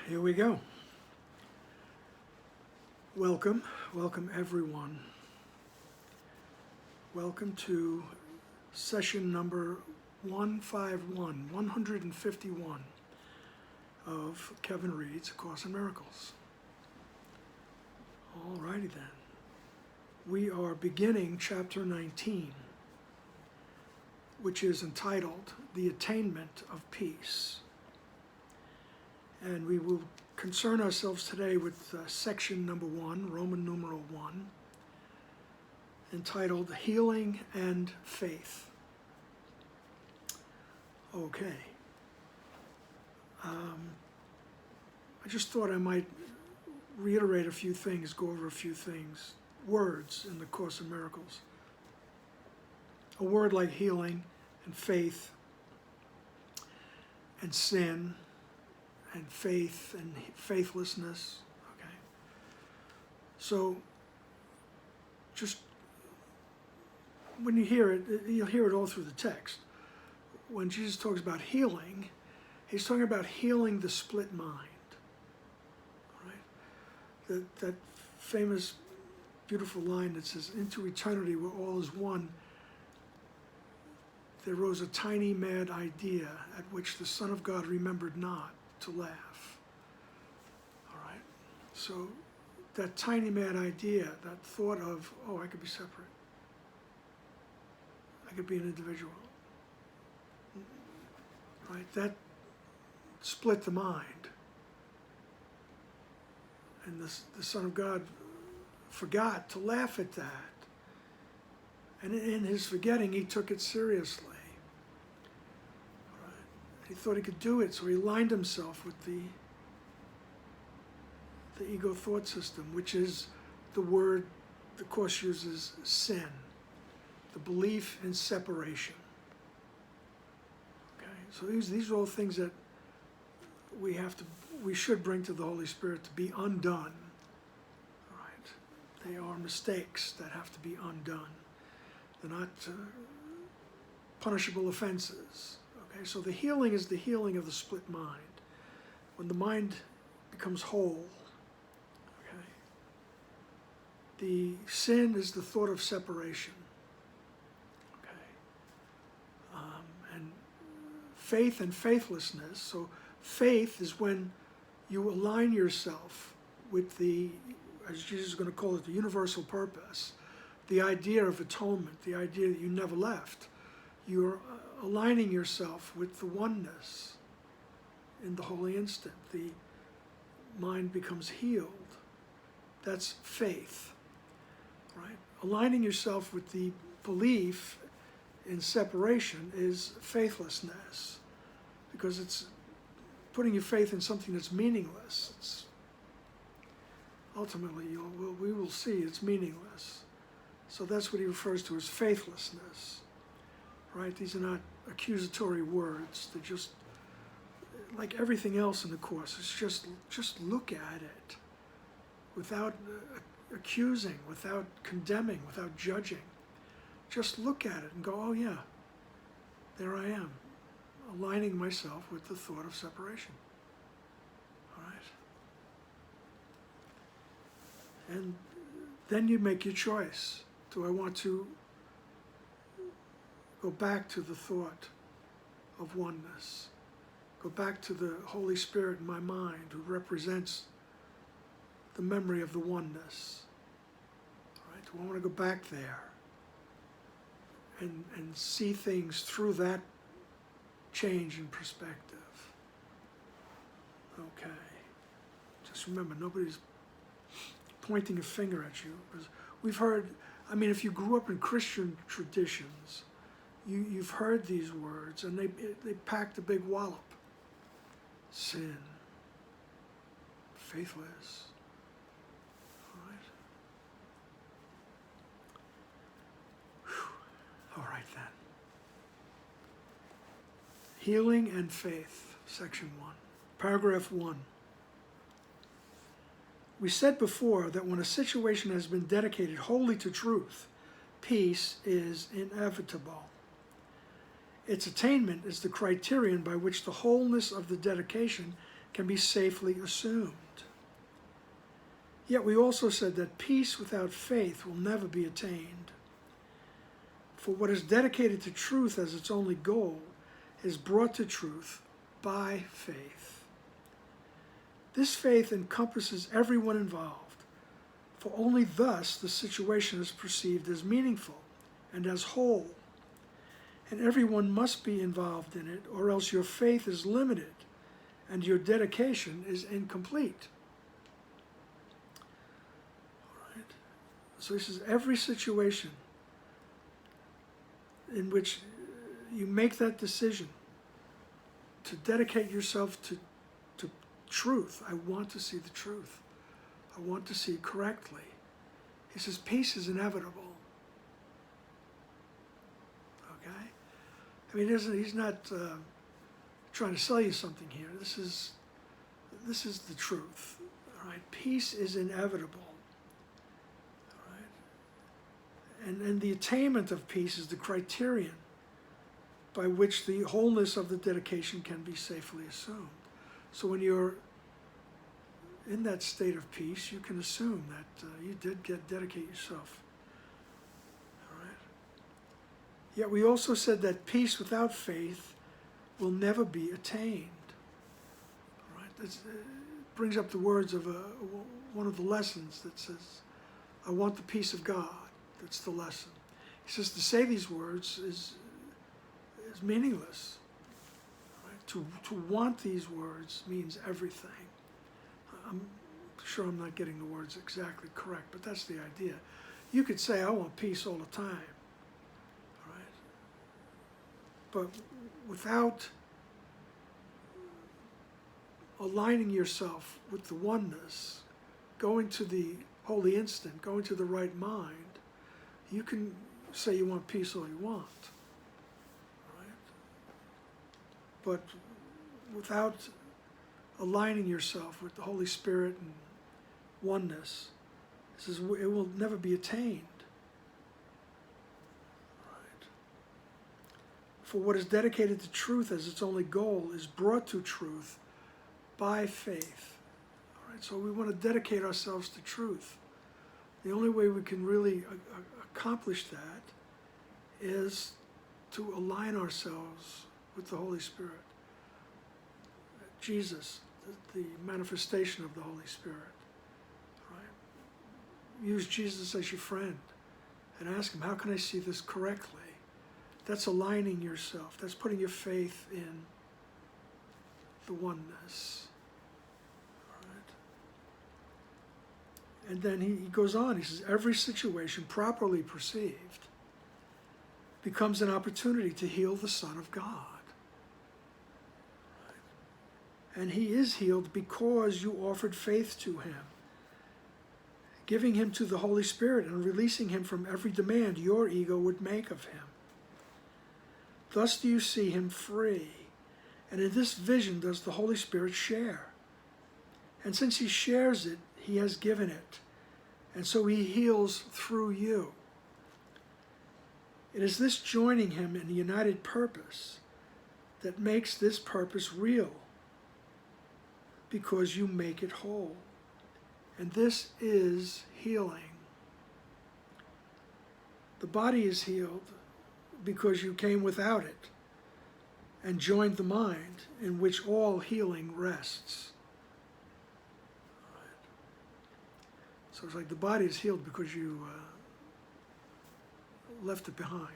Here we go. Welcome everyone. Welcome to session number 151 of Kevin Reads A Course in Miracles. Alrighty then. We are beginning chapter 19, which is entitled The Attainment of Peace. And we will concern ourselves today with section number 1, Roman numeral 1, entitled Healing and Faith. Okay. I just thought I might reiterate a few things, go over a few things, words in the Course in Miracles. A word like healing and faith and sin and faith and faithlessness, okay? So, just when you hear it, you'll hear it all through the text. When Jesus talks about healing, he's talking about healing the split mind, right? That famous, beautiful line that says, "Into eternity where all is one, there rose a tiny mad idea at which the Son of God remembered not to laugh." All right? So that tiny mad idea, that thought of, oh, I could be separate. I could be an individual. Right? That split the mind. And the Son of God forgot to laugh at that. And in his forgetting, he took it seriously. He thought he could do it, so he aligned himself with the ego thought system, which is the word the Course uses, sin, the belief in separation. Okay, so these are all things that we should bring to the Holy Spirit to be undone. All right, they are mistakes that have to be undone. They're not punishable offenses. Okay, so the healing is the healing of the split mind. When the mind becomes whole, okay, the sin is the thought of separation. Okay, and faith and faithlessness. So faith is when you align yourself with the, as Jesus is going to call it, the universal purpose, the idea of atonement, the idea that you never left. You're aligning yourself with the oneness in the holy instant. The mind becomes healed. That's faith, right? Aligning yourself with the belief in separation is faithlessness, because it's putting your faith in something that's meaningless. It's ultimately, we will see it's meaningless. So that's what he refers to as faithlessness. Right? These are not accusatory words. They're just like everything else in the Course. It's just look at it without accusing, without condemning, without judging. Just look at it and go, oh yeah, there I am, aligning myself with the thought of separation. All right? And then you make your choice. Do I want to go back to the thought of oneness? Go back to the Holy Spirit in my mind who represents the memory of the oneness. All right? Do I want to go back there and see things through that change in perspective? Okay. Just remember, nobody's pointing a finger at you. Because we've heard, I mean, if you grew up in Christian traditions, you've heard these words, and they packed a big wallop. Sin. Faithless. All right. Whew. All right then. Healing and Faith, section 1. Paragraph 1. We said before that when a situation has been dedicated wholly to truth, peace is inevitable. Its attainment is the criterion by which the wholeness of the dedication can be safely assumed. Yet we also said that peace without faith will never be attained. For what is dedicated to truth as its only goal is brought to truth by faith. This faith encompasses everyone involved, for only thus the situation is perceived as meaningful and as whole. And everyone must be involved in it, or else your faith is limited and your dedication is incomplete. All right. So this is every situation in which you make that decision to dedicate yourself to truth. I want to see the truth. I want to see correctly. He says peace is inevitable. Okay? I mean, he's not trying to sell you something here. This is the truth. All right? Peace is inevitable. All right? And the attainment of peace is the criterion by which the wholeness of the dedication can be safely assumed. So when you're in that state of peace, you can assume that you did dedicate yourself. All right? Yet we also said that peace without faith will never be attained. All right? This brings up the words of one of the lessons that says, I want the peace of God. That's the lesson. He says to say these words is meaningless. Right? To want these words means everything. I'm sure I'm not getting the words exactly correct, but that's the idea. You could say, I want peace all the time. All right? But without aligning yourself with the oneness, going to the holy instant, going to the right mind, you can say you want peace all you want. But without aligning yourself with the Holy Spirit and oneness, it says it will never be attained. Right. For what is dedicated to truth as its only goal is brought to truth by faith. All right. So we want to dedicate ourselves to truth. The only way we can really accomplish that is to align ourselves with the Holy Spirit. Jesus, the manifestation of the Holy Spirit. Right? Use Jesus as your friend and ask him, how can I see this correctly? That's aligning yourself. That's putting your faith in the oneness. All right? And then he goes on, he says, every situation properly perceived becomes an opportunity to heal the Son of God. And he is healed because you offered faith to him, giving him to the Holy Spirit and releasing him from every demand your ego would make of him. Thus do you see him free, and in this vision does the Holy Spirit share. And since he shares it, he has given it, and so he heals through you. It is this joining him in a united purpose that makes this purpose real, because you make it whole. And this is healing. The body is healed because you came without it and joined the mind in which all healing rests. So it's like the body is healed because you left it behind.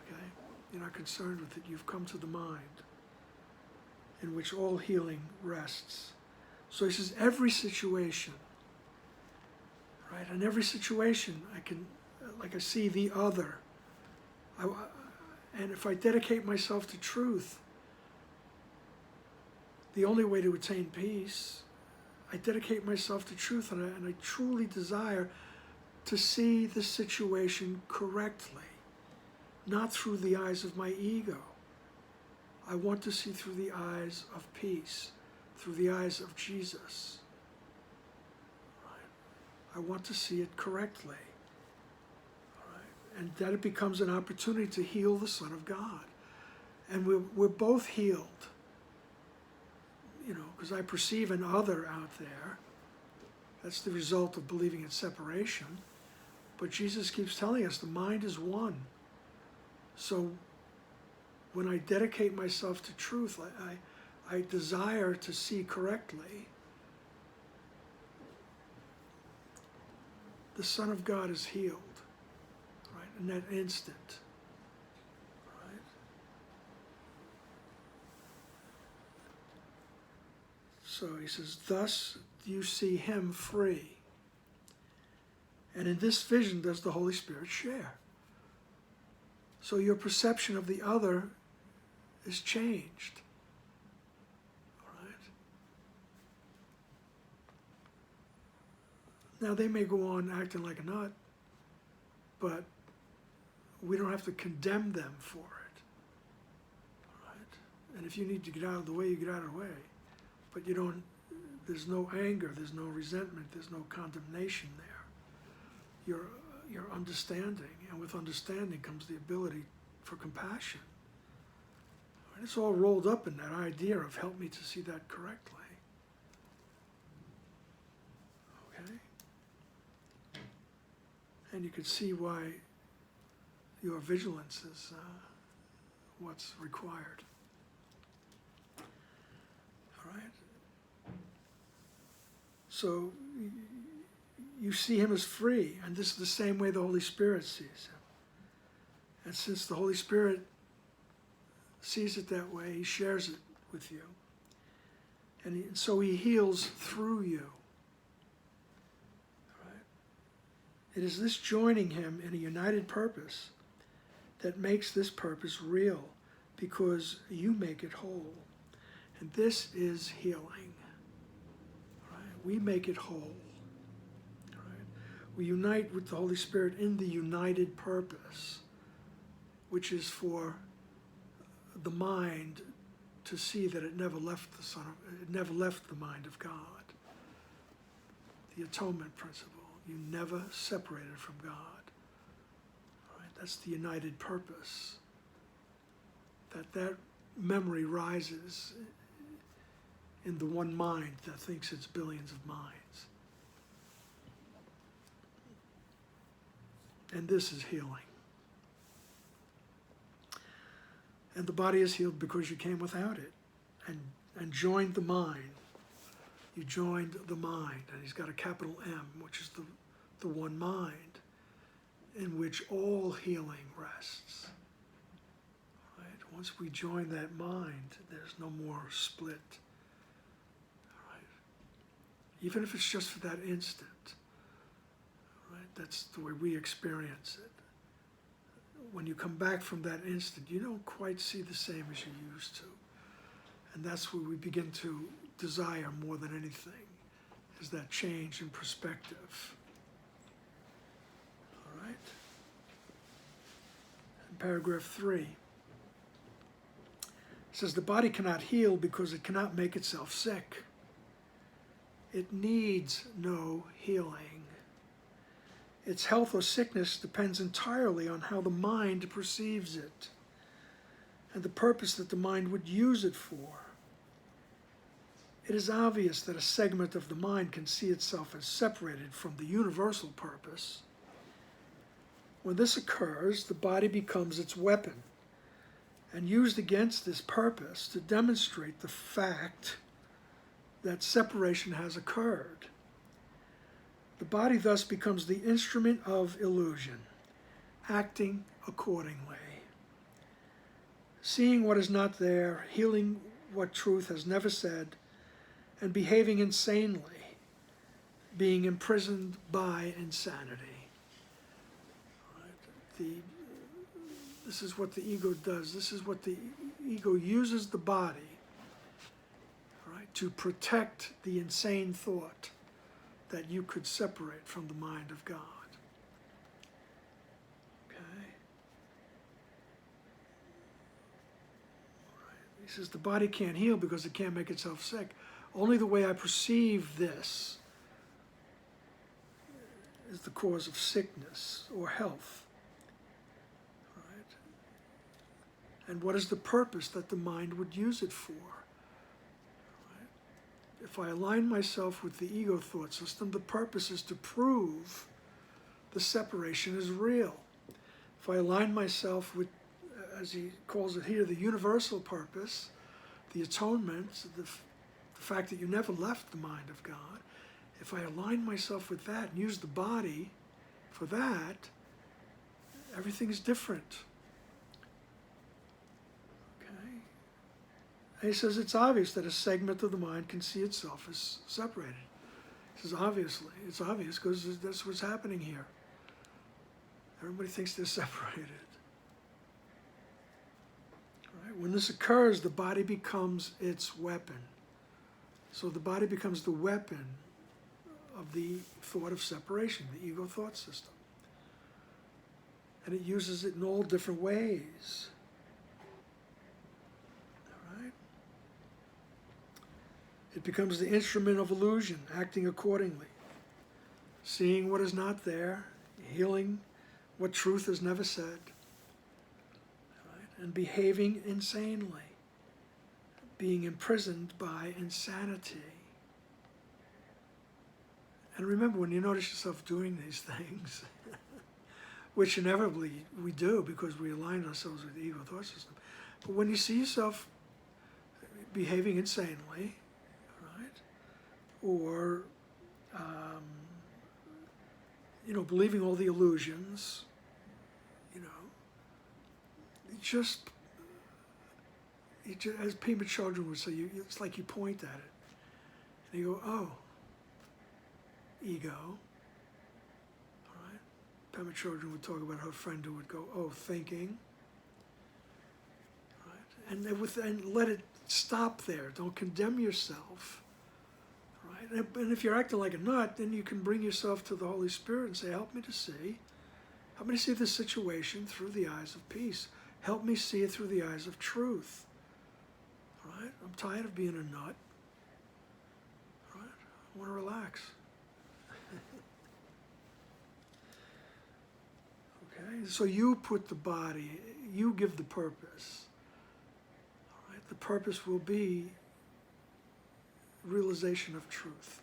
Okay? You're not concerned with it. You've come to the mind in which all healing rests. So he says, every situation, right? In every situation, I see the other. And if I dedicate myself to truth, the only way to attain peace, I dedicate myself to truth, and I truly desire to see the situation correctly, not through the eyes of my ego. I want to see through the eyes of peace, through the eyes of Jesus. Right? I want to see it correctly. Right? And that it becomes an opportunity to heal the Son of God. And we're both healed. because I perceive an other out there. That's the result of believing in separation. But Jesus keeps telling us the mind is one. So when I dedicate myself to truth, I desire to see correctly. The Son of God is healed, right, in that instant. Right? So he says, thus you see him free. And in this vision does the Holy Spirit share. So your perception of the other is changed. All right? Now they may go on acting like a nut, but we don't have to condemn them for it. All right? And if you need to get out of the way, you get out of the way. But there's no anger, there's no resentment, there's no condemnation there. You're understanding, and with understanding comes the ability for compassion. And it's all rolled up in that idea of help me to see that correctly. Okay? And you can see why your vigilance is what's required. All right? So you see him as free, and this is the same way the Holy Spirit sees him. And since the Holy Spirit sees it that way, he shares it with you. And so he heals through you. Right? It is this joining him in a united purpose that makes this purpose real, because you make it whole. And this is healing. Right? We make it whole. We unite with the Holy Spirit in the united purpose, which is for the mind to see that it never left it never left the mind of God. The atonement principle. You never separated from God. All right? That's the united purpose. That memory rises in the one mind that thinks it's billions of minds. And this is healing. And the body is healed because you came without it and joined the mind. You joined the mind, and he's got a capital M, which is the one mind, in which all healing rests. Right? Once we join that mind, there's no more split. Right? Even if it's just for that instant. Right? That's the way we experience it. When you come back from that instant, you don't quite see the same as you used to. And that's where we begin to desire more than anything, is that change in perspective. All right? In paragraph 3, it says, the body cannot heal because it cannot make itself sick. It needs no healing. Its health or sickness depends entirely on how the mind perceives it and the purpose that the mind would use it for. It is obvious that a segment of the mind can see itself as separated from the universal purpose. When this occurs, the body becomes its weapon and used against this purpose to demonstrate the fact that separation has occurred. The body thus becomes the instrument of illusion, acting accordingly. Seeing what is not there, healing what truth has never said, and behaving insanely, being imprisoned by insanity. Right? This is what the ego does. This is what the ego uses the body, right, to protect the insane thought that you could separate from the mind of God. Okay? Right. He says the body can't heal because it can't make itself sick. Only the way I perceive this is the cause of sickness or health. Right? And what is the purpose that the mind would use it for? Right? if I align myself with the ego thought system, the purpose is to prove the separation is real. If I align myself with, as he calls it here, the universal purpose, the atonement, the fact that you never left the mind of God, if I align myself with that and use the body for that, everything is different. Okay? And he says it's obvious that a segment of the mind can see itself as separated. He says obviously, it's obvious because that's what's happening here. Everybody thinks they're separated. Right? When this occurs, the body becomes its weapon. So the body becomes the weapon of the thought of separation, the ego thought system. And it uses it in all different ways. All right? It becomes the instrument of illusion, acting accordingly, seeing what is not there, healing what truth has never said, right? And behaving insanely, being imprisoned by insanity. And remember, when you notice yourself doing these things, which inevitably we do because we align ourselves with the ego thought system, but when you see yourself behaving insanely, right, or believing all the illusions, as Pema Chodron would say, it's like you point at it, and you go, oh, ego. All right? Pema Chodron would talk about her friend who would go, oh, thinking. Right? And let it stop there. Don't condemn yourself. Right? And if you're acting like a nut, then you can bring yourself to the Holy Spirit and say, help me to see this situation through the eyes of peace. Help me see it through the eyes of truth. Right? I'm tired of being a nut. Right? I want to relax. Okay? So you put the body, you give the purpose. All right? The purpose will be realization of truth,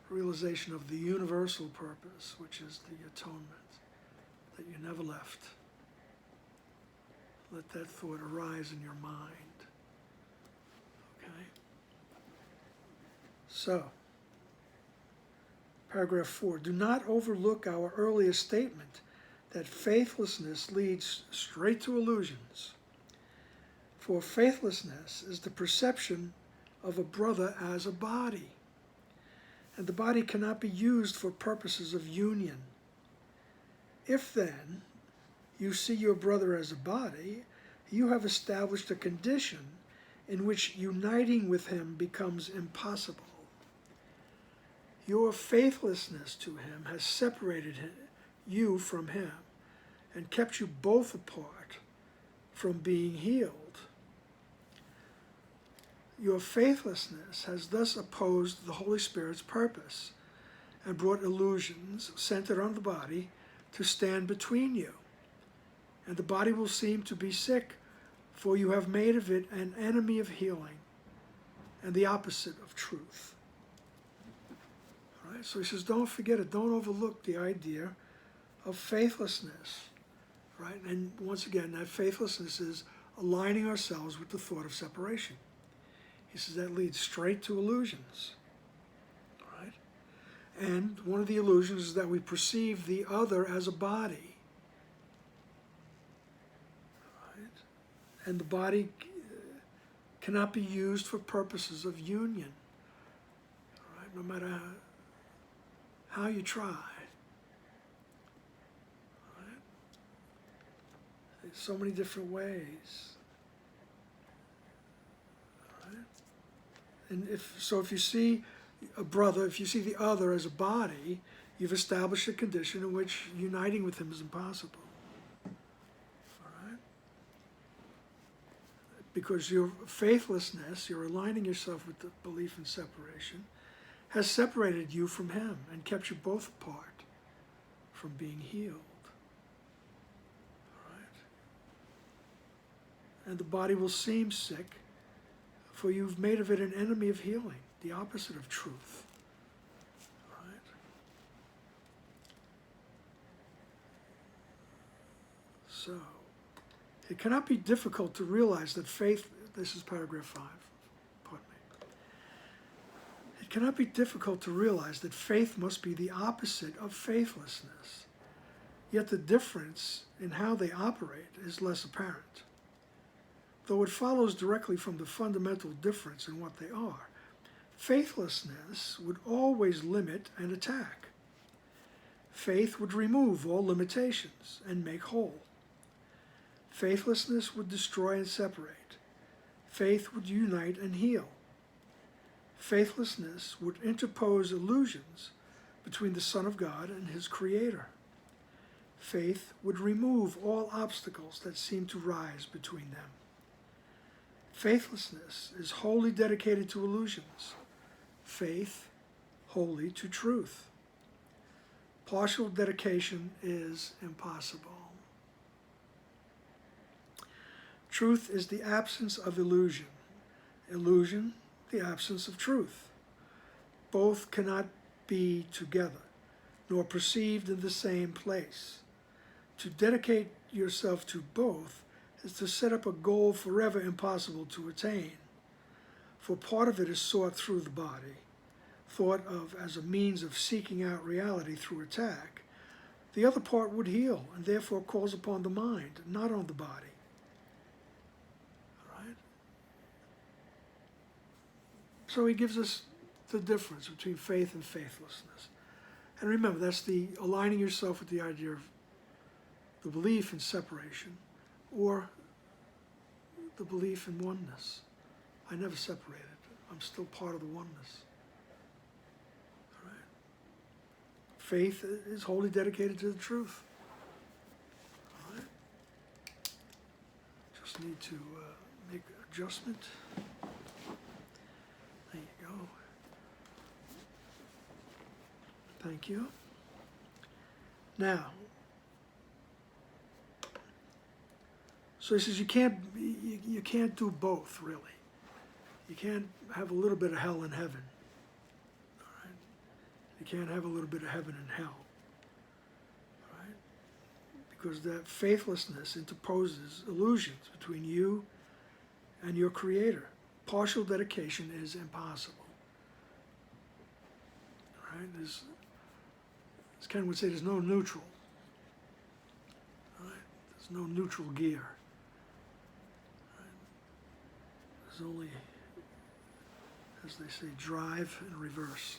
realization of the universal purpose, which is the atonement, that you never left. Let that thought arise in your mind. Okay? So, paragraph 4, do not overlook our earlier statement that faithlessness leads straight to illusions. For faithlessness is the perception of a brother as a body, and the body cannot be used for purposes of union. If then you see your brother as a body, you have established a condition in which uniting with him becomes impossible. Your faithlessness to him has separated you from him and kept you both apart from being healed. Your faithlessness has thus opposed the Holy Spirit's purpose and brought illusions centered on the body to stand between you. And the body will seem to be sick, for you have made of it an enemy of healing and the opposite of truth. All right? So he says, don't forget it. Don't overlook the idea of faithlessness. Right? And once again, that faithlessness is aligning ourselves with the thought of separation. He says that leads straight to illusions. Right? And one of the illusions is that we perceive the other as a body. Right? And the body cannot be used for purposes of union. Right? No matter how you try. Right? There's so many different ways. And if you see a brother, if you see the other as a body, you've established a condition in which uniting with him is impossible. All right? Because your faithlessness, you're aligning yourself with the belief in separation, has separated you from him and kept you both apart from being healed. All right? And the body will seem sick, for you've made of it an enemy of healing, the opposite of truth. Right? So, it cannot be difficult to realize that faith, this is paragraph 5, pardon me. It cannot be difficult to realize that faith must be the opposite of faithlessness. Yet the difference in how they operate is less apparent, though it follows directly from the fundamental difference in what they are. Faithlessness would always limit and attack. Faith would remove all limitations and make whole. Faithlessness would destroy and separate. Faith would unite and heal. Faithlessness would interpose illusions between the Son of God and his Creator. Faith would remove all obstacles that seem to rise between them. Faithlessness is wholly dedicated to illusions. Faith, wholly to truth. Partial dedication is impossible. Truth is the absence of illusion. Illusion, the absence of truth. Both cannot be together, nor perceived in the same place. To dedicate yourself to both is to set up a goal forever impossible to attain, for part of it is sought through the body, thought of as a means of seeking out reality through attack. The other part would heal, and therefore calls upon the mind, not on the body. All right? So he gives us the difference between faith and faithlessness. And remember, that's the aligning yourself with the idea of the belief in separation, or the belief in oneness. I never separated. I'm still part of the oneness. All right. Faith is wholly dedicated to the truth. All right. Just need to make an adjustment. There you go. Thank you. Now, so he says you can't do both, really. You can't have a little bit of hell in heaven. All right? You can't have a little bit of heaven in hell. All right? Because that faithlessness interposes illusions between you and your Creator. Partial dedication is impossible. All right? As Ken would say, there's no neutral. All right? There's no neutral gear. There's only, as they say, drive and reverse.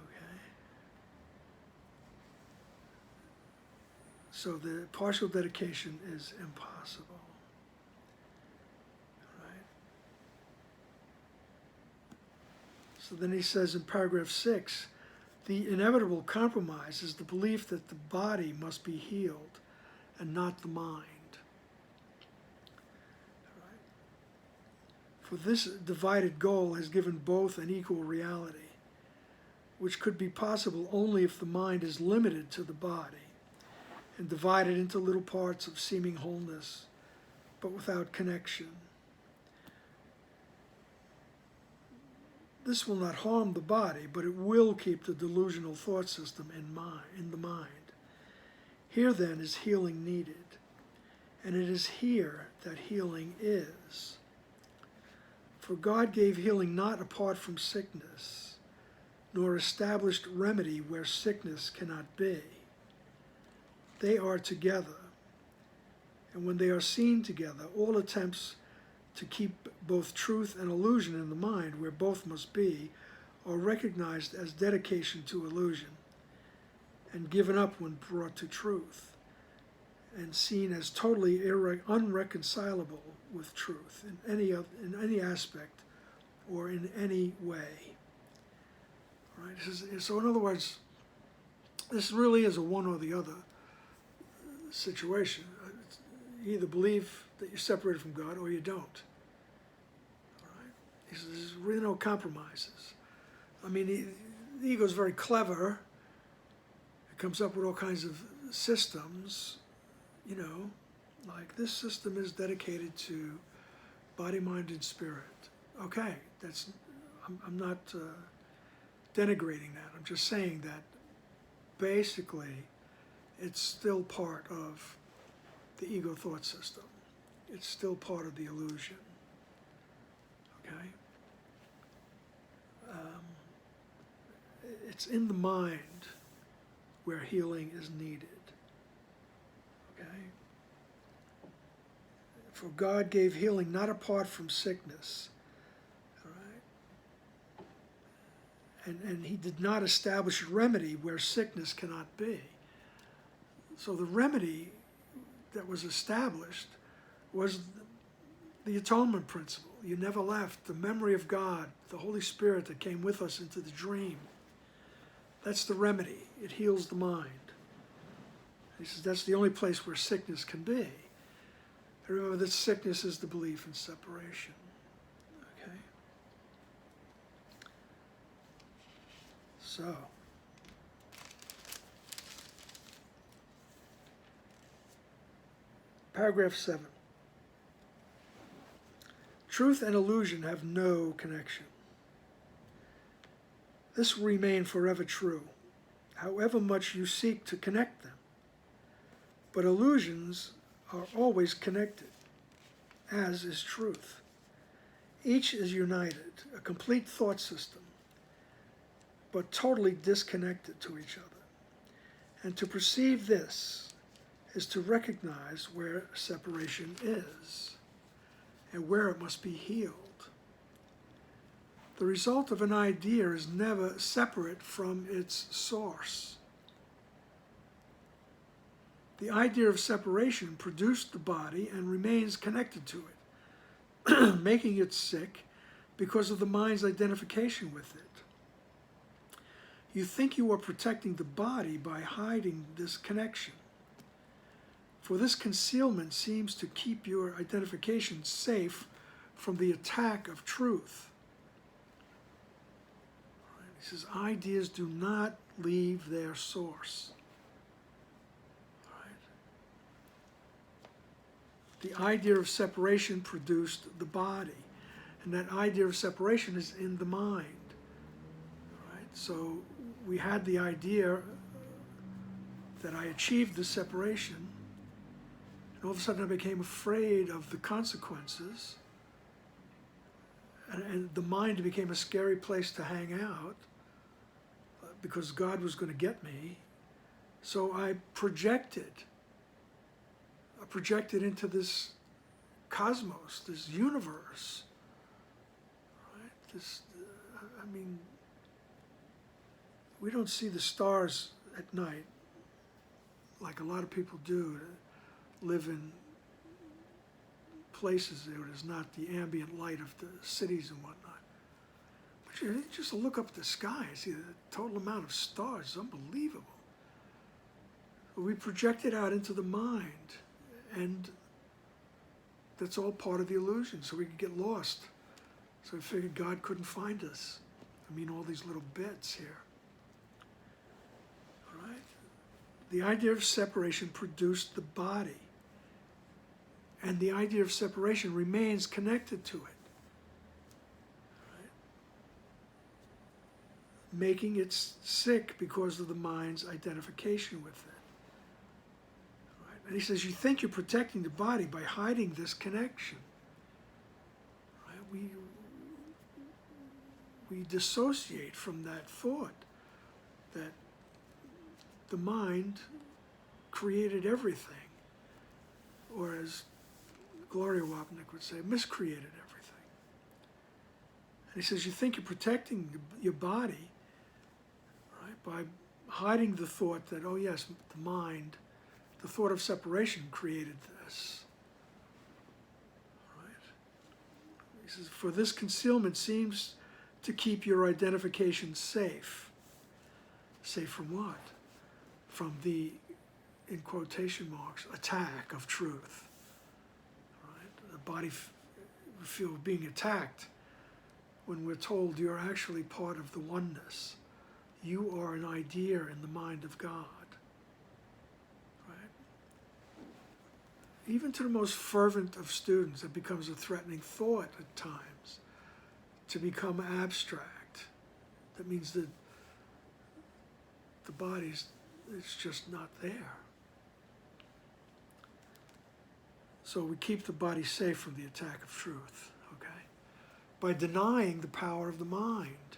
Okay. So the partial dedication is impossible. Right? So then he says in paragraph 6, the inevitable compromise is the belief that the body must be healed and not the mind. For this divided goal has given both an equal reality, which could be possible only if the mind is limited to the body and divided into little parts of seeming wholeness, but without connection. This will not harm the body, but it will keep the delusional thought system in the mind. Here then is healing needed, and it is here that healing is. For God gave healing not apart from sickness, nor established remedy where sickness cannot be. They are together, and when they are seen together, all attempts to keep both truth and illusion in the mind, where both must be, are recognized as dedication to illusion, and given up when brought to truth, and seen as totally unreconcilable with truth in any aspect or in any way. Right? So in other words, this really is a one or the other situation. You either believe that you're separated from God or you don't. All right? He says there's really no compromises. I mean, the ego is very clever. It comes up with all kinds of systems, you know, Like, this system is dedicated to body, mind, and spirit. Okay, I'm not denigrating that. I'm just saying that basically it's still part of the ego thought system. It's still part of the illusion. Okay? It's in the mind where healing is needed. Okay? For God gave healing not apart from sickness. All right? And he did not establish a remedy where sickness cannot be. So the remedy that was established was the atonement principle. You never left. The memory of God, the Holy Spirit that came with us into the dream. That's the remedy. It heals the mind. He says that's the only place where sickness can be. And remember that sickness is the belief in separation. Okay? So, paragraph 7. Truth and illusion have no connection. This will remain forever true, however much you seek to connect them. But illusions are always connected, as is truth. Each is united, a complete thought system, but totally disconnected to each other. And to perceive this is to recognize where separation is and where it must be healed. The result of an idea is never separate from its source. The idea of separation produced the body and remains connected to it, making it sick because of the mind's identification with it. You think you are protecting the body by hiding this connection. For this concealment seems to keep your identification safe from the attack of truth. He says, ideas do not leave their source. The idea of separation produced the body, and that idea of separation is in the mind. Right? So we had the idea that I achieved the separation, and all of a sudden I became afraid of the consequences, and the mind became a scary place to hang out because God was going to get me. So I projected into this cosmos, this universe. Right? We don't see the stars at night like a lot of people do, live in places where there's not the ambient light of the cities and whatnot. But you just look up at the sky and see the total amount of stars is unbelievable. We project it out into the mind, and that's all part of the illusion, so we could get lost. So we figured God couldn't find us. All these little bits here. All right? The idea of separation produced the body, and the idea of separation remains connected to it. Making it sick because of the mind's identification with it. Right? And he says, you think you're protecting the body by hiding this connection. Right? We dissociate from that thought that the mind created everything, or as Gloria Wapnick would say, miscreated everything. And he says, you think you're protecting your body by hiding the thought that, oh yes, the mind, the thought of separation created this. Right? He says, for this concealment seems to keep your identification safe. Safe from what? From the, in quotation marks, attack of truth. Right? The body we feel being attacked when we're told you're actually part of the oneness. You are an idea in the mind of God. Right? even to the most fervent of students, it becomes a threatening thought at times to become abstract. That means that the body's it's just not there. So we keep the body safe from the attack of truth, okay? By denying the power of the mind,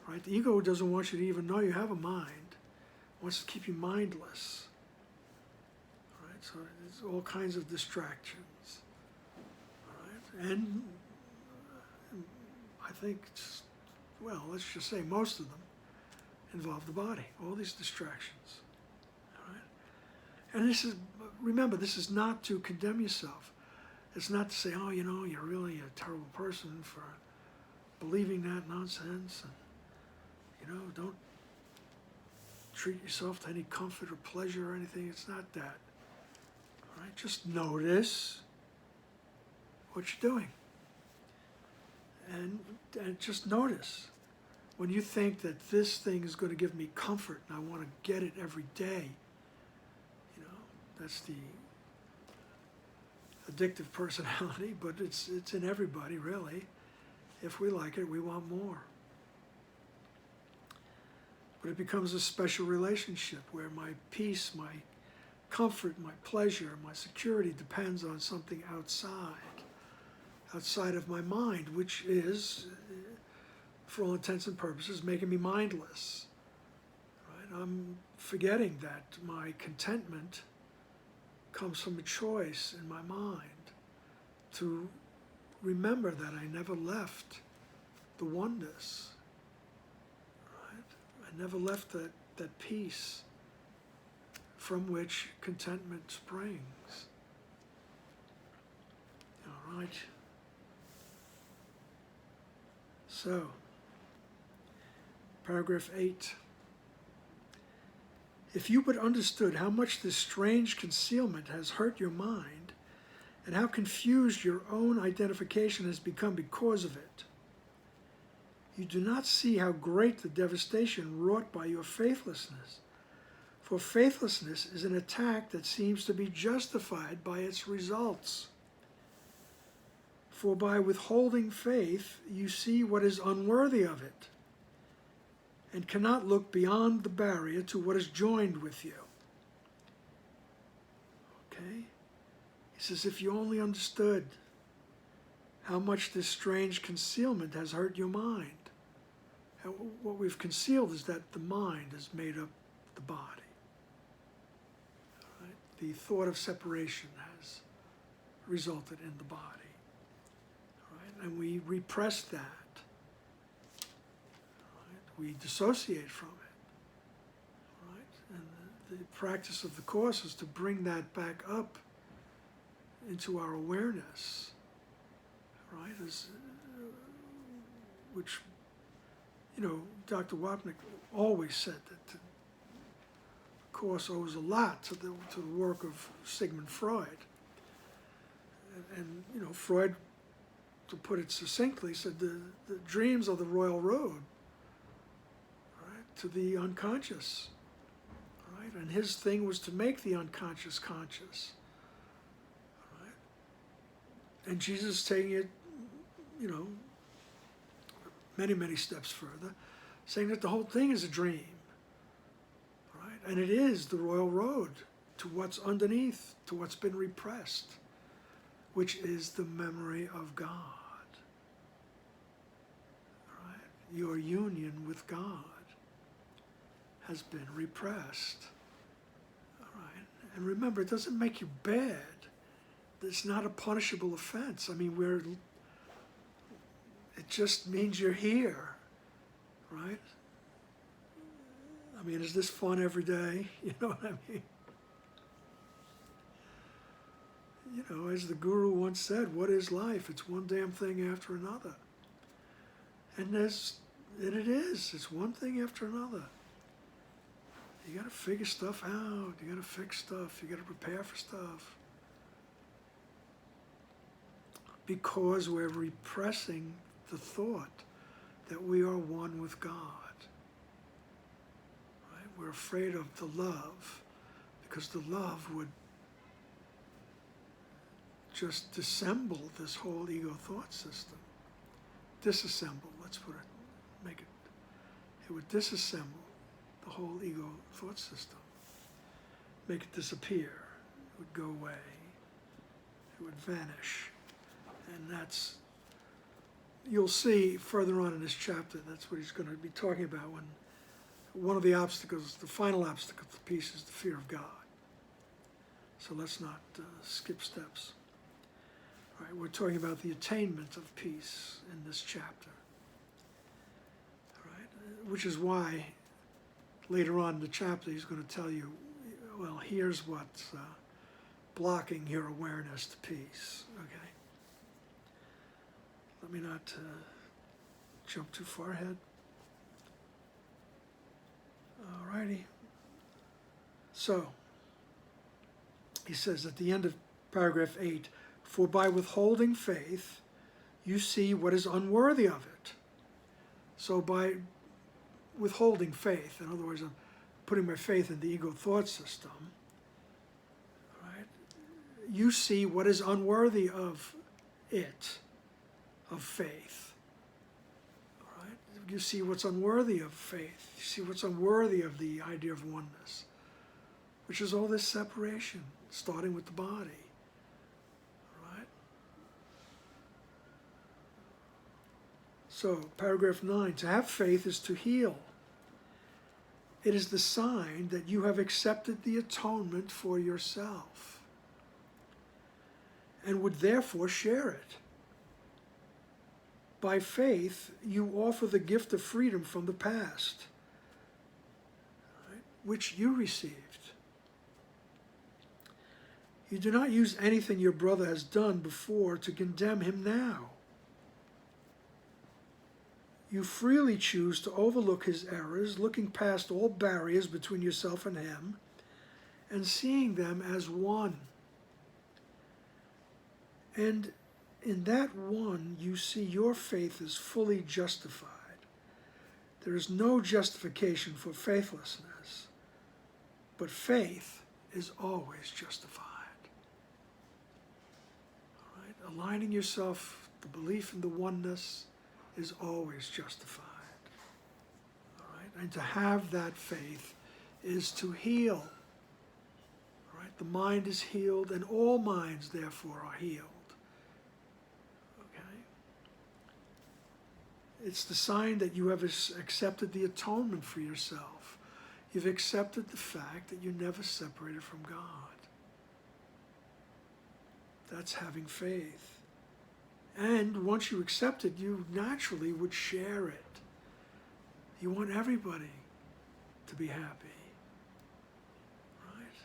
right? The ego doesn't want you to even know you have a mind. It wants to keep you mindless, right? So there's all kinds of distractions, right? And I think, well, let's just say most of them involve the body, all these distractions, all right? And this is, remember, this is not to condemn yourself. It's not to say, oh, you know, you're really a terrible person for believing that nonsense, and, you know, don't treat yourself to any comfort or pleasure or anything. It's not that, all right? Just notice what you're doing. And just notice. When you think that this thing is going to give me comfort and I want to get it every day, you know, that's the addictive personality, but it's in everybody, really. If we like it, we want more. But it becomes a special relationship where my peace, my comfort, my pleasure, my security depends on something outside of my mind, which is, for all intents and purposes, making me mindless. Right? I'm forgetting that my contentment comes from a choice in my mind to remember that I never left the oneness. Right? I never left that peace from which contentment springs. All right. So, paragraph 8. If you but understood how much this strange concealment has hurt your mind, and how confused your own identification has become because of it, you do not see how great the devastation wrought by your faithlessness. For faithlessness is an attack that seems to be justified by its results. For by withholding faith, you see what is unworthy of it, and cannot look beyond the barrier to what is joined with you. Okay? He says, if you only understood how much this strange concealment has hurt your mind. What we've concealed is that the mind has made up the body. Right? The thought of separation has resulted in the body. Right? And we repress that. We dissociate from it, right? And the practice of the Course is to bring that back up into our awareness, right? Which, you know, Dr. Wapnick always said that the Course owes a lot to the work of Sigmund Freud. And you know, Freud, to put it succinctly, said the dreams are the royal road to the unconscious, right? And his thing was to make the unconscious conscious, right? And Jesus taking it, you know, many, many steps further, saying that the whole thing is a dream, right? And it is the royal road to what's underneath, to what's been repressed, which is the memory of God, right? Your union with God has been repressed. All right. And remember, it doesn't make you bad. It's not a punishable offense. I mean, it just means you're here, right? I mean, is this fun every day? You know what I mean? You know, as the Guru once said, what is life? It's one damn thing after another. And it is. It's one thing after another. You got to figure stuff out. You got to fix stuff. You got to prepare for stuff. Because we're repressing the thought that we are one with God. Right? We're afraid of the love, because the love would just dissemble this whole ego thought system. Disassemble, let's put it, make it. It would disassemble the whole ego thought system. Make it disappear. It would go away. It would vanish. And that's, you'll see further on in this chapter, that's what he's going to be talking about when one of the obstacles, the final obstacle to peace is the fear of God. So let's not skip steps. All right, we're talking about the attainment of peace in this chapter. All right, which is why later on in the chapter he's going to tell you, well, here's what's blocking your awareness to peace. Okay. Let me not jump too far ahead. All righty. So, he says at the end of paragraph 8, for by withholding faith, you see what is unworthy of it. So by withholding faith, in other words, I'm putting my faith in the ego thought system, right? You see what is unworthy of it, of faith. All right? You see what's unworthy of faith. You see what's unworthy of the idea of oneness, which is all this separation, starting with the body. All right? So, paragraph 9, to have faith is to heal. It is the sign that you have accepted the atonement for yourself and would therefore share it. By faith, you offer the gift of freedom from the past, right, which you received. You do not use anything your brother has done before to condemn him now. You freely choose to overlook his errors, looking past all barriers between yourself and him, and seeing them as one. And in that one, you see your faith is fully justified. There is no justification for faithlessness, but faith is always justified. All right? Aligning yourself, the belief in the oneness, is always justified. All right? And to have that faith is to heal. All right? The mind is healed, and all minds, therefore, are healed. Okay? It's the sign that you have accepted the atonement for yourself. You've accepted the fact that you're never separated from God. That's having faith. And once you accept it, you naturally would share it. You want everybody to be happy, right?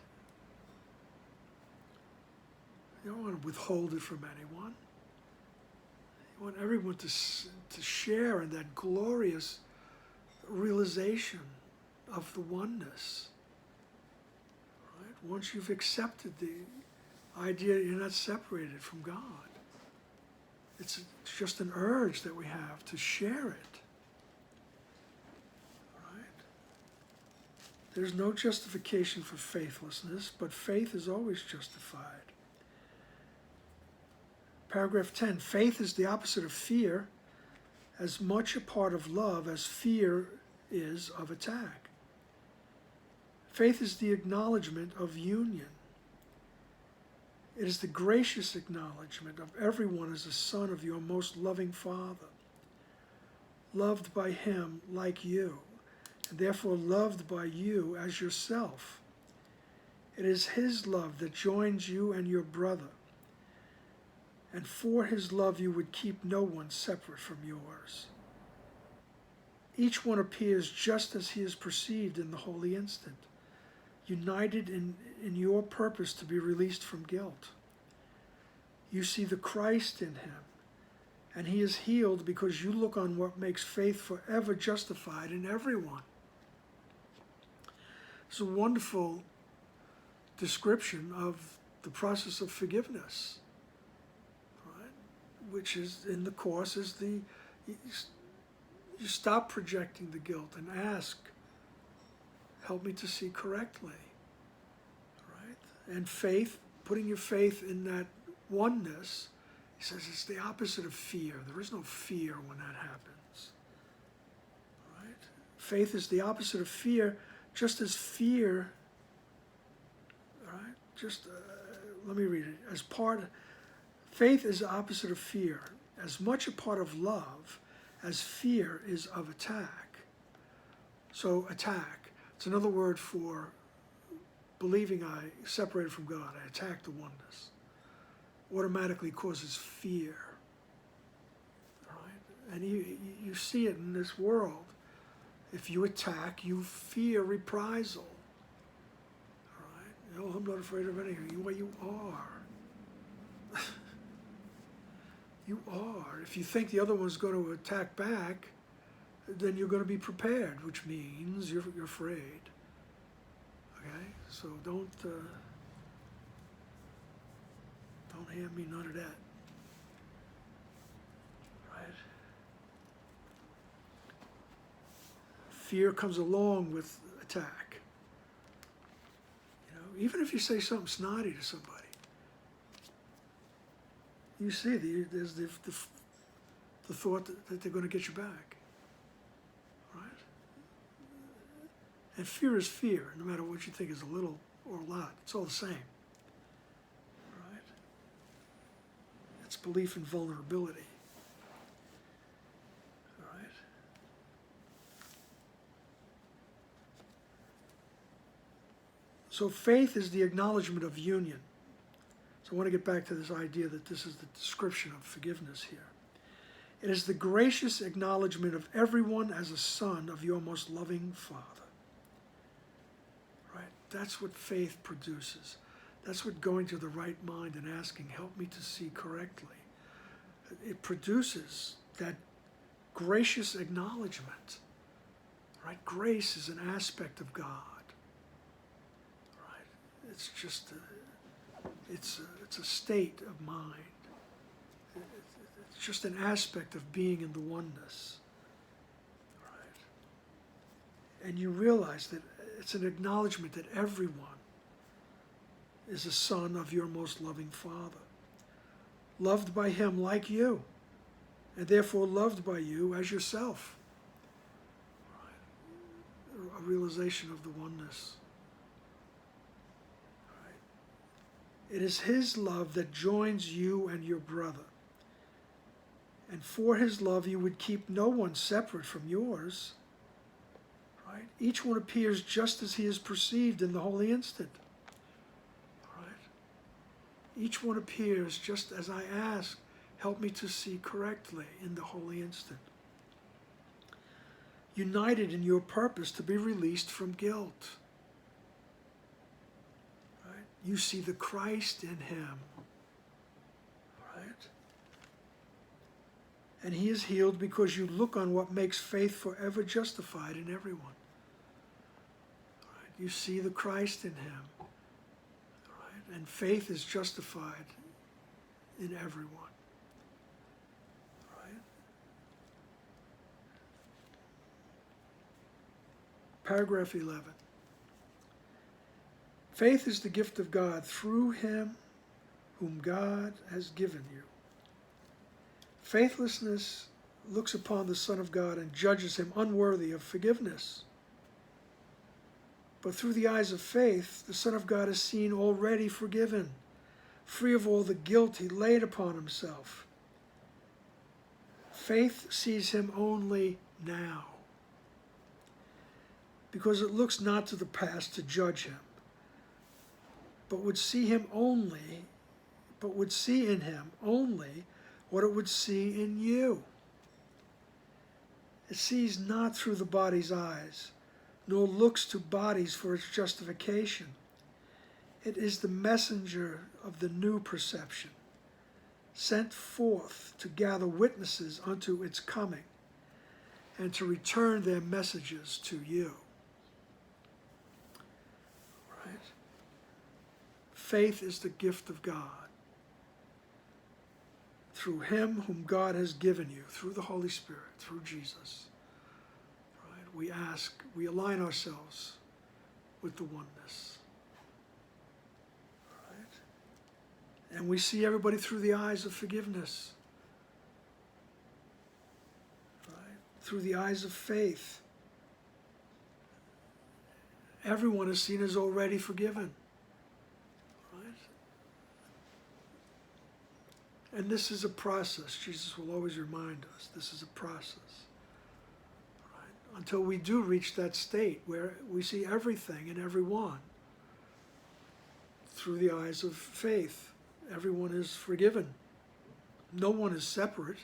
You don't want to withhold it from anyone. You want everyone to share in that glorious realization of the oneness, right? Once you've accepted the idea that you're not separated from God. It's just an urge that we have to share it. Right? There's no justification for faithlessness, but faith is always justified. Paragraph 10, faith is the opposite of fear, as much a part of love as fear is of attack. Faith is the acknowledgement of union. It is the gracious acknowledgement of everyone as a son of your most loving Father, loved by him like you, and therefore loved by you as yourself. It is his love that joins you and your brother, and for his love you would keep no one separate from yours. Each one appears just as he is perceived in the holy instant, united in your purpose to be released from guilt. You see the Christ in him, and he is healed because you look on what makes faith forever justified in everyone. It's a wonderful description of the process of forgiveness, right? Which is, in the Course, is you stop projecting the guilt and ask, help me to see correctly. Right? And faith, putting your faith in that oneness, he says it's the opposite of fear. There is no fear when that happens. Right? Faith is the opposite of fear, just as fear, right? Let me read it. Faith is the opposite of fear, as much a part of love as fear is of attack. So attack, it's another word for believing I separated from God, I attack the oneness, automatically causes fear. Right? And you see it in this world. If you attack, you fear reprisal. Right? I'm not afraid of anything. Well, you are. You are. If you think the other one's going to attack back, then you're going to be prepared, which means you're afraid. Okay? So don't hand me none of that. Right? Fear comes along with attack. Even if you say something snotty to somebody, you see there's the thought that they're going to get you back. Right? And fear is fear, no matter what you think is a little or a lot. It's all the same. Right? It's belief in vulnerability. All right? So faith is the acknowledgement of union. So I want to get back to this idea that this is the description of forgiveness here. It is the gracious acknowledgement of everyone as a son of your most loving Father. Right? That's what faith produces. That's what going to the right mind and asking, help me to see correctly. It produces that gracious acknowledgement. Right? Grace is an aspect of God. Right? It's just it's a state of mind. It's just an aspect of being in the oneness. Right? And you realize that it's an acknowledgement that everyone is a son of your most loving Father, loved by him like you, and therefore loved by you as yourself. Right? A realization of the oneness. It is his love that joins you and your brother. And for his love you would keep no one separate from yours. Right? Each one appears just as he is perceived in the holy instant. Right? Each one appears just as I ask, help me to see correctly in the holy instant. United in your purpose to be released from guilt. You see the Christ in him, right? And he is healed because you look on what makes faith forever justified in everyone. Right? You see the Christ in him, right? And faith is justified in everyone. Right? Paragraph 11. Faith is the gift of God through him whom God has given you. Faithlessness looks upon the Son of God and judges him unworthy of forgiveness. But through the eyes of faith, the Son of God is seen already forgiven, free of all the guilt he laid upon himself. Faith sees him only now, because it looks not to the past to judge him, but would see in him only what it would see in you. It sees not through the body's eyes, nor looks to bodies for its justification. It is the messenger of the new perception, sent forth to gather witnesses unto its coming, and to return their messages to you. Faith is the gift of God. Through him whom God has given you, through the Holy Spirit, through Jesus. Right? We align ourselves with the oneness. Right? And we see everybody through the eyes of forgiveness, right? Through the eyes of faith. Everyone is seen as already forgiven, right? And this is a process. Jesus will always remind us this is a process, right? Until we do reach that state where we see everything and everyone through the eyes of faith. Everyone is forgiven. No one is separate.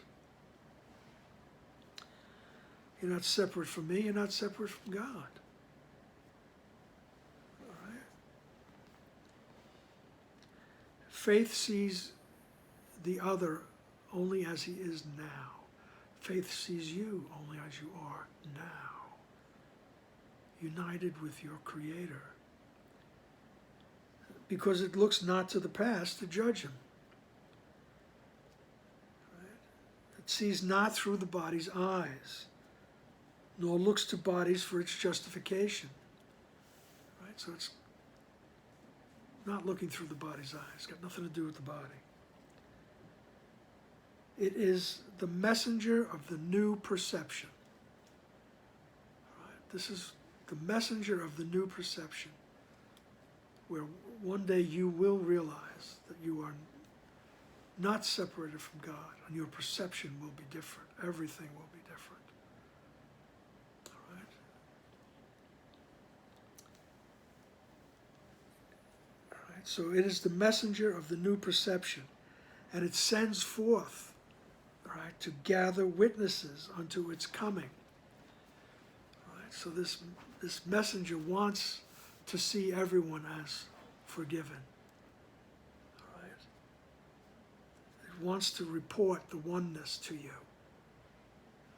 You're not separate from me. You're not separate from God. All right? Faith sees the other only as he is now. Faith sees you only as you are now, united with your Creator. Because it looks not to the past to judge him. Right? It sees not through the body's eyes, nor looks to bodies for its justification. Right? So it's not looking through the body's eyes. It's got nothing to do with the body. It is the messenger of the new perception. Right? This is the messenger of the new perception, where one day you will realize that you are not separated from God, and your perception will be different. Everything will be different. All right? All right. So it is the messenger of the new perception, and it sends forth, all right, to gather witnesses unto its coming. All right. So this messenger wants to see everyone as forgiven. All right? It wants to report the oneness to you.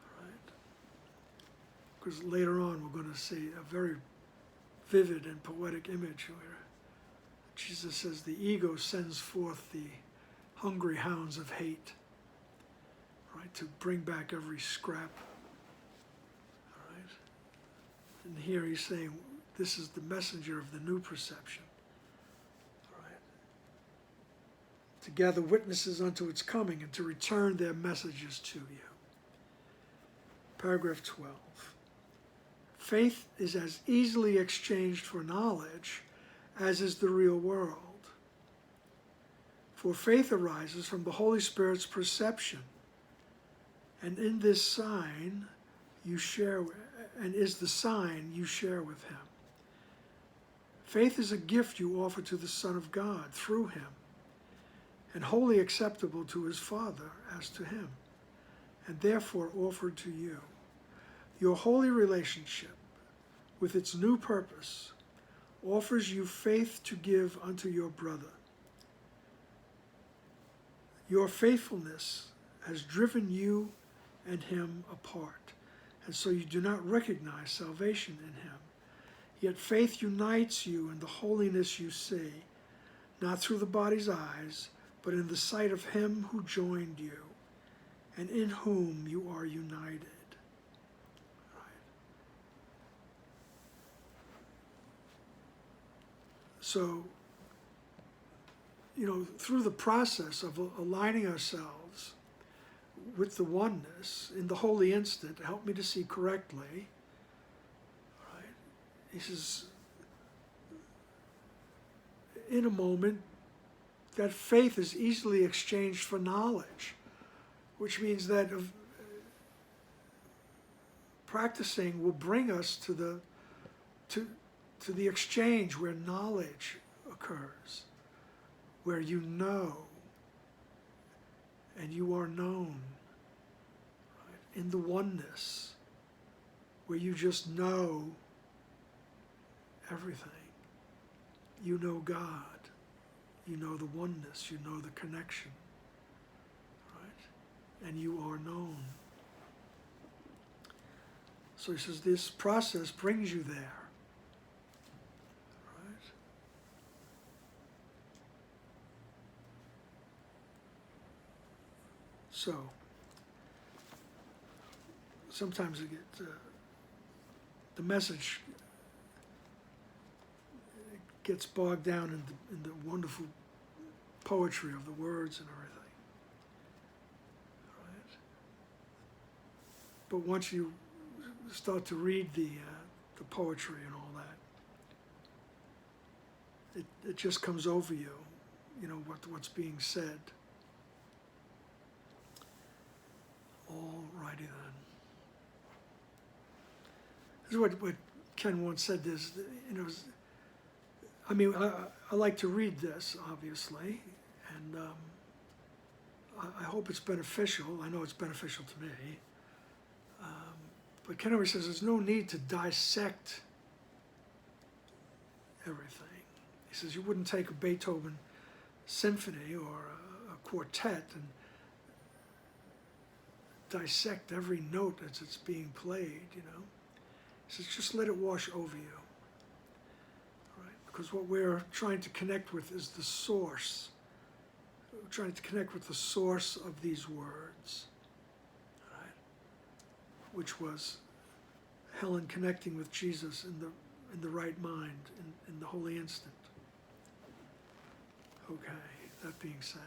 All right? Because later on we're going to see a very vivid and poetic image where Jesus says the ego sends forth the hungry hounds of hate, right, to bring back every scrap. All right? And here he's saying this is the messenger of the new perception. To gather witnesses unto its coming and to return their messages to you. Paragraph 12. Faith is as easily exchanged for knowledge as is the real world. For faith arises from the Holy Spirit's perception, and in this sign you share, and is the sign you share with him. Faith is a gift you offer to the Son of God through him, and wholly acceptable to his Father as to him, and therefore offered to you. Your holy relationship, with its new purpose, offers you faith to give unto your brother. Your faithfulness has driven you and him apart, and so you do not recognize salvation in him. Yet faith unites you in the holiness you see, not through the body's eyes, but in the sight of him who joined you, and in whom you are united. Right. So, through the process of aligning ourselves with the oneness in the holy instant, help me to see correctly, right? He says, in a moment, that faith is easily exchanged for knowledge, which means that practicing will bring us to the exchange where knowledge occurs, where you know and you are known, right? In the oneness, where you just know everything. You know God. You know the oneness, you know the connection, right? And you are known. So he says this process brings you there, right? So, sometimes I get the message gets bogged down in the wonderful poetry of the words and everything. All right? But once you start to read the poetry and all that, it just comes over you, you know, what's being said. All righty then. This is what Ken once said. This, you know, I mean, I like to read this, obviously, and I hope it's beneficial. I know it's beneficial to me. But Ken always says there's no need to dissect everything. He says you wouldn't take a Beethoven symphony or a quartet and dissect every note as it's being played, you know. He says just let it wash over you. All right? Because what we're trying to connect with is the source. We're trying to connect with the source of these words. Which was Helen connecting with Jesus in the right mind, in the holy instant. Okay, that being said.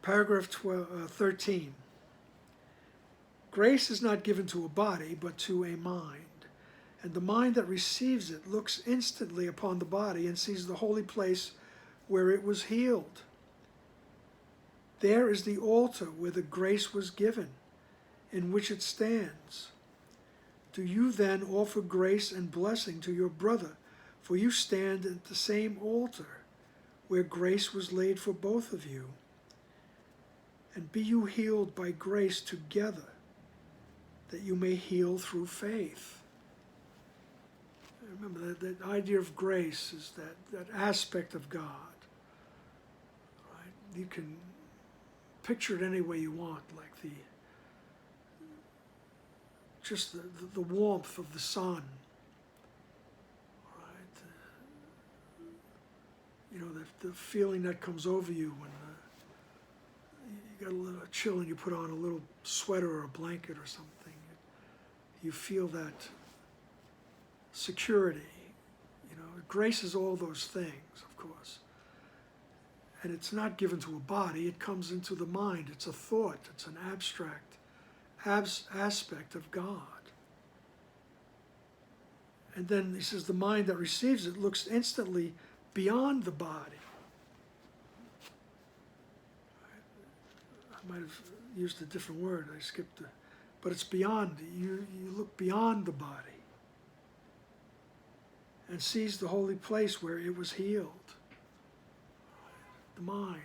Paragraph 13. Grace is not given to a body, but to a mind. And the mind that receives it looks instantly upon the body and sees the holy place where it was healed. There is the altar where the grace was given, in which it stands. Do you then offer grace and blessing to your brother, for you stand at the same altar where grace was laid for both of you? And be you healed by grace together, that you may heal through faith. Remember, that idea of grace is that aspect of God. Right? You can picture it any way you want, like just the warmth of the sun, right? You know, the feeling that comes over you when you got a little chill and you put on a little sweater or a blanket or something. You feel that security. You know, grace is all those things, of course. And it's not given to a body, it comes into the mind. It's a thought, it's an abstract aspect of God. And then he says the mind that receives it looks instantly beyond the body. I might have used a different word, I skipped it. But it's beyond, you look beyond the body and sees the holy place where it was healed. The mind.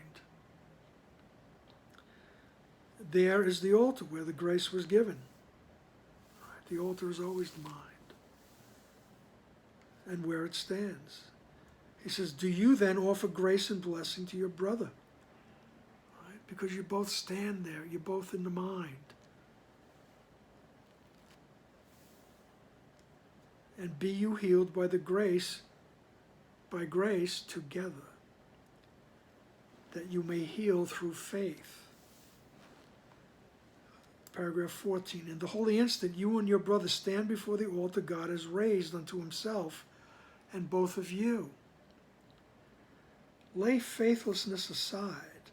There is the altar where the grace was given. Right? The altar is always the mind. And where it stands. He says, do you then offer grace and blessing to your brother? Right? Because you both stand there. You're both in the mind. And be you healed by grace together, that you may heal through faith. Paragraph 14, in the holy instant, you and your brother stand before the altar God has raised unto himself, and both of you. Lay faithlessness aside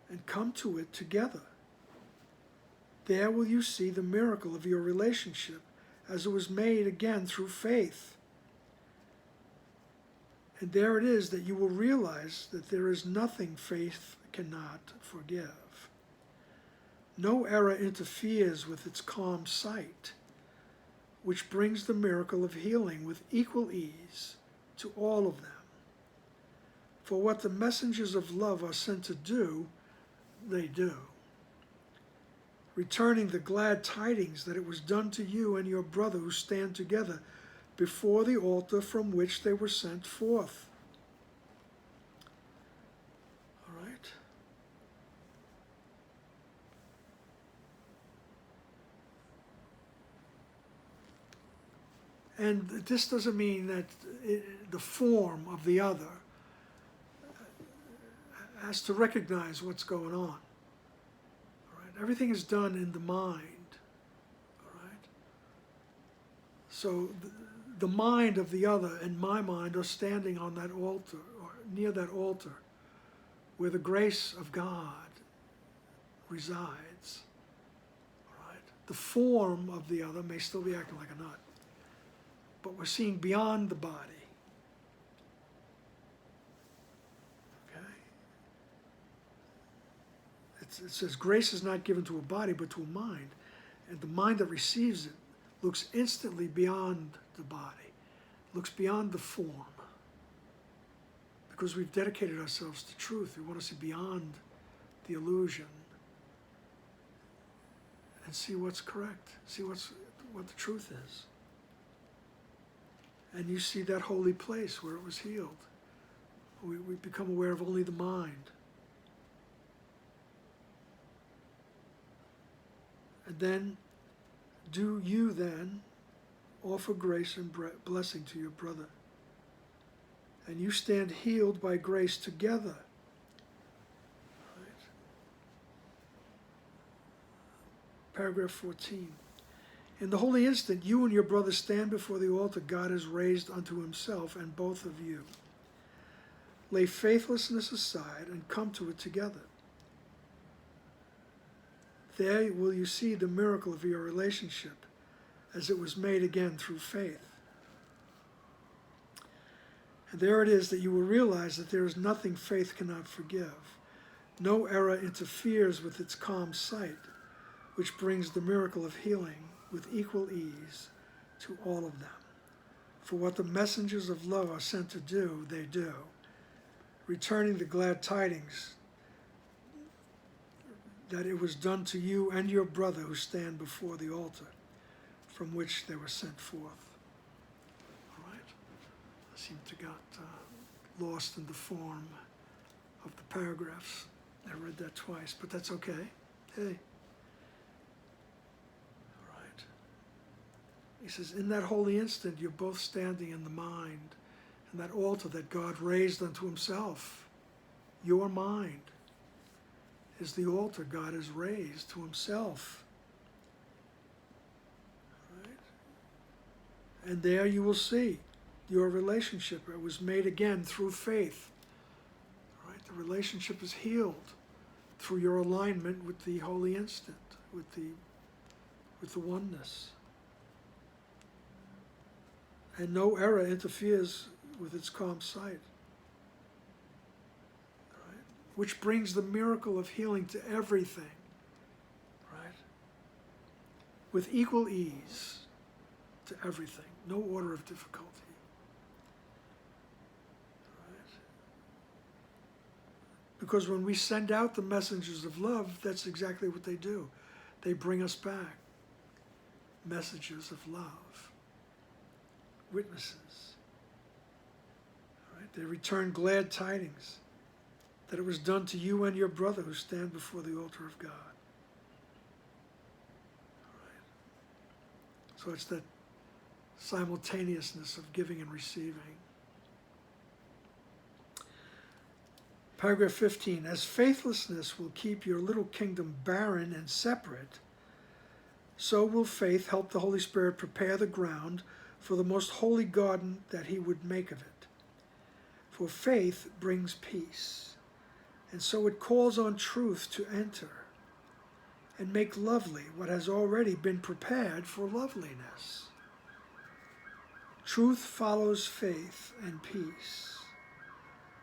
and come to it together. There will you see the miracle of your relationship as it was made again through faith. And there it is that you will realize that there is nothing faith cannot forgive. No error interferes with its calm sight, which brings the miracle of healing with equal ease to all of them. For what the messengers of love are sent to do, they do, returning the glad tidings that it was done to you and your brother who stand together before the altar from which they were sent forth. All right? And this doesn't mean that the form of the other has to recognize what's going on. All right? Everything is done in the mind. All right? So the mind of the other and my mind are standing on that altar, or near that altar, where the grace of God resides. Right? The form of the other may still be acting like a nut, but we're seeing beyond the body. Okay? It says grace is not given to a body but to a mind, and the mind that receives it looks instantly beyond the body, looks beyond the form, because we've dedicated ourselves to truth. We want to see beyond the illusion and see what's correct, see what the truth is. And you see that holy place where it was healed. We become aware of only the mind. And then, do you then offer grace and blessing to your brother? And you stand healed by grace together. Right. Paragraph 14. In the holy instant, you and your brother stand before the altar God has raised unto himself, and both of you lay faithlessness aside and come to it together. There will you see the miracle of your relationship as it was made again through faith. And there it is that you will realize that there is nothing faith cannot forgive. No error interferes with its calm sight, which brings the miracle of healing with equal ease to all of them. For what the messengers of love are sent to do, they do, returning the glad tidings that it was done to you and your brother who stand before the altar from which they were sent forth. All right. I seem to got lost in the form of the paragraphs. I read that twice, but that's okay. Hey. All right. He says, in that holy instant, you're both standing in the mind, in that altar that God raised unto himself. Your mind is the altar God has raised to himself. Right? And there you will see your relationship. It was made again through faith. Right? The relationship is healed through your alignment with the holy instant, with the oneness. And no error interferes with its calm sight. Which brings the miracle of healing to everything, right? With equal ease to everything, no order of difficulty. Right? Because when we send out the messengers of love, that's exactly what they do. They bring us back messages of love, witnesses. Right? They return glad tidings that it was done to you and your brother who stand before the altar of God. Right. So it's that simultaneousness of giving and receiving. Paragraph 15, as faithlessness will keep your little kingdom barren and separate, so will faith help the Holy Spirit prepare the ground for the most holy garden that he would make of it. For faith brings peace. And so it calls on truth to enter and make lovely what has already been prepared for loveliness. Truth follows faith and peace,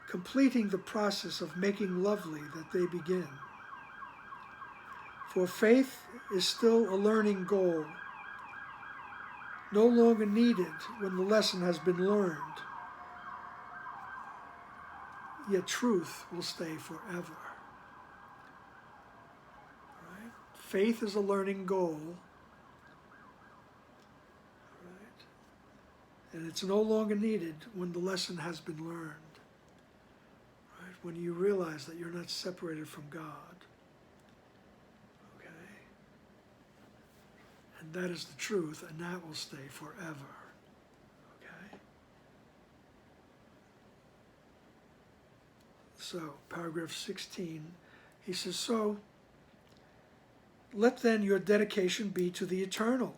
completing the process of making lovely that they begin. For faith is still a learning goal, no longer needed when the lesson has been learned. Yet truth will stay forever. Right? Faith is a learning goal. Right? And it's no longer needed when the lesson has been learned. Right? When you realize that you're not separated from God. Okay? And that is the truth, and that will stay forever. So, paragraph 16, he says, so let then your dedication be to the eternal,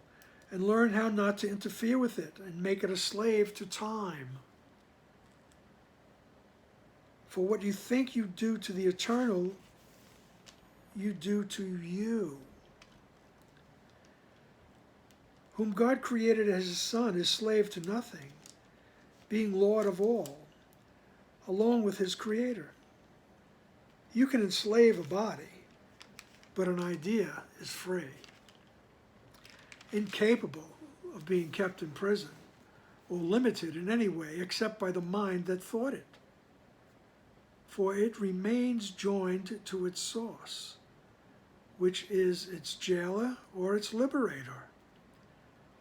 and learn how not to interfere with it, and make it a slave to time. For what you think you do to the eternal, you do to you. Whom God created as his Son is slave to nothing, being Lord of all, along with his Creator. You can enslave a body, but an idea is free. Incapable of being kept in prison or limited in any way except by the mind that thought it. For it remains joined to its source, which is its jailer or its liberator,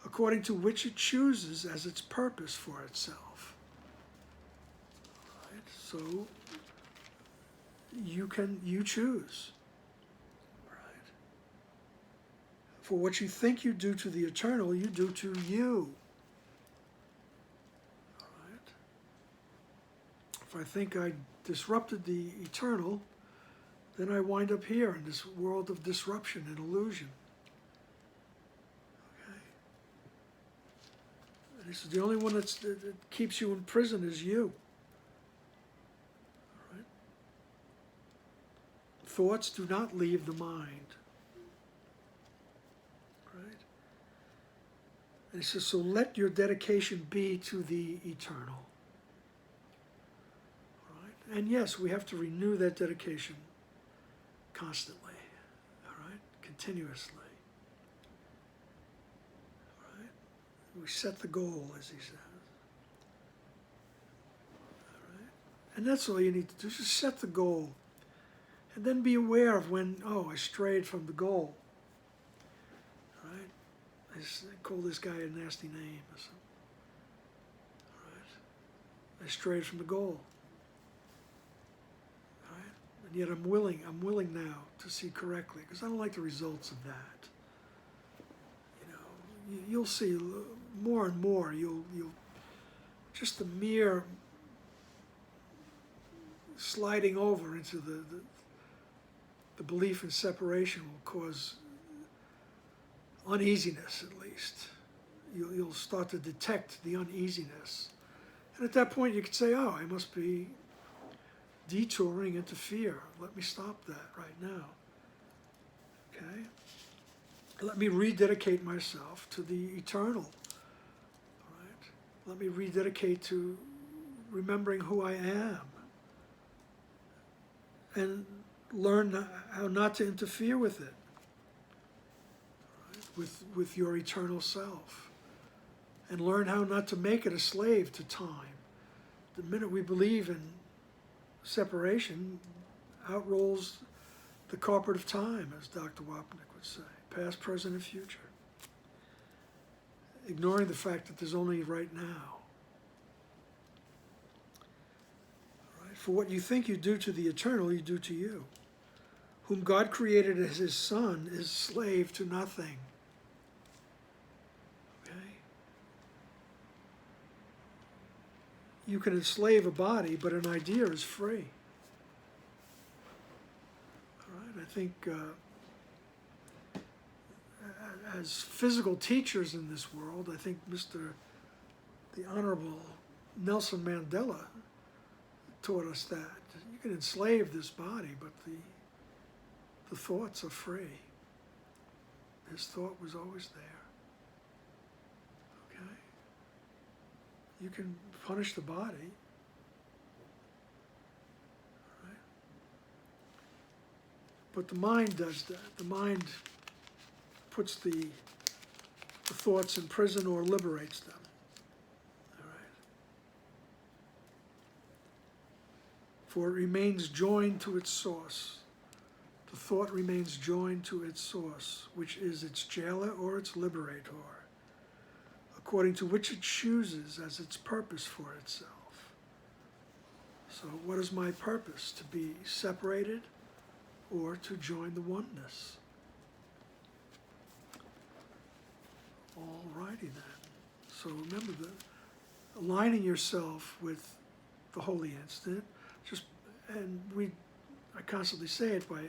according to which it chooses as its purpose for itself. Right? So you choose. Right? For what you think you do to the eternal, you do to you. All right? If I think I disrupted the eternal, then I wind up here in this world of disruption and illusion. He says the only one that keeps you in prison is you. All right? Thoughts do not leave the mind. Right? And he says, so let your dedication be to the eternal. All right? And yes, we have to renew that dedication constantly. All right? Continuously. We set the goal, as he says. All right? And that's all you need to do, just set the goal. And then be aware of when, I strayed from the goal. All right? I call this guy a nasty name or something. All right? I strayed from the goal. All right? And yet I'm willing now to see correctly, because I don't like the results of that. You'll see more and more, you'll just the mere sliding over into the belief in separation will cause uneasiness, at least. You'll start to detect the uneasiness. And at that point you could say, I must be detouring into fear. Let me stop that right now. Okay? Let me rededicate myself to the eternal. All right? Let me rededicate to remembering who I am. And learn how not to interfere with it. All right? With your eternal self. And learn how not to make it a slave to time. The minute we believe in separation, out rolls the carpet of time, as Dr. Wapnick would say. Past, present, and future. Ignoring the fact that there's only right now. All right? For what you think you do to the eternal, you do to you. Whom God created as his Son is slave to nothing. Okay? You can enslave a body, but an idea is free. All right? I think as physical teachers in this world, I think the Honorable Nelson Mandela taught us that. You can enslave this body, but the thoughts are free. His thought was always there. Okay? You can punish the body. Right? But the mind does that. The mind puts the thoughts in prison or liberates them. All right? For it remains joined to its source. The thought remains joined to its source, which is its jailer or its liberator, according to which it chooses as its purpose for itself. So what is my purpose? To be separated or to join the oneness? All righty then. So remember aligning yourself with the holy instant. I constantly say it by,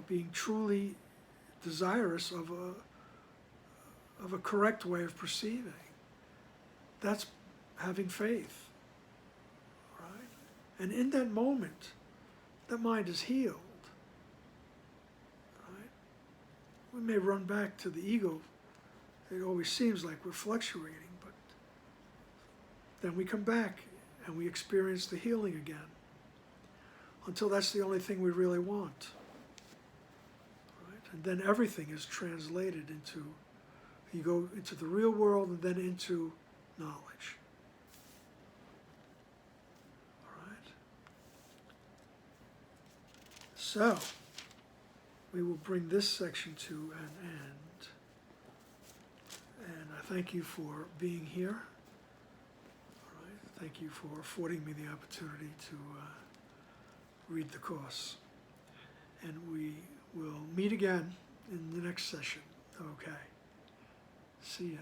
being truly desirous of a correct way of perceiving. That's having faith, right? And in that moment, that mind is healed. Right? We may run back to the ego. It always seems like we're fluctuating, but then we come back and we experience the healing again, until that's the only thing we really want. Right? And then everything is translated into, you go into the real world and then into knowledge. All right? So, we will bring this section to an end. And I thank you for being here. All right? Thank you for affording me the opportunity to read the course. And we will meet again in the next session. Okay. See ya.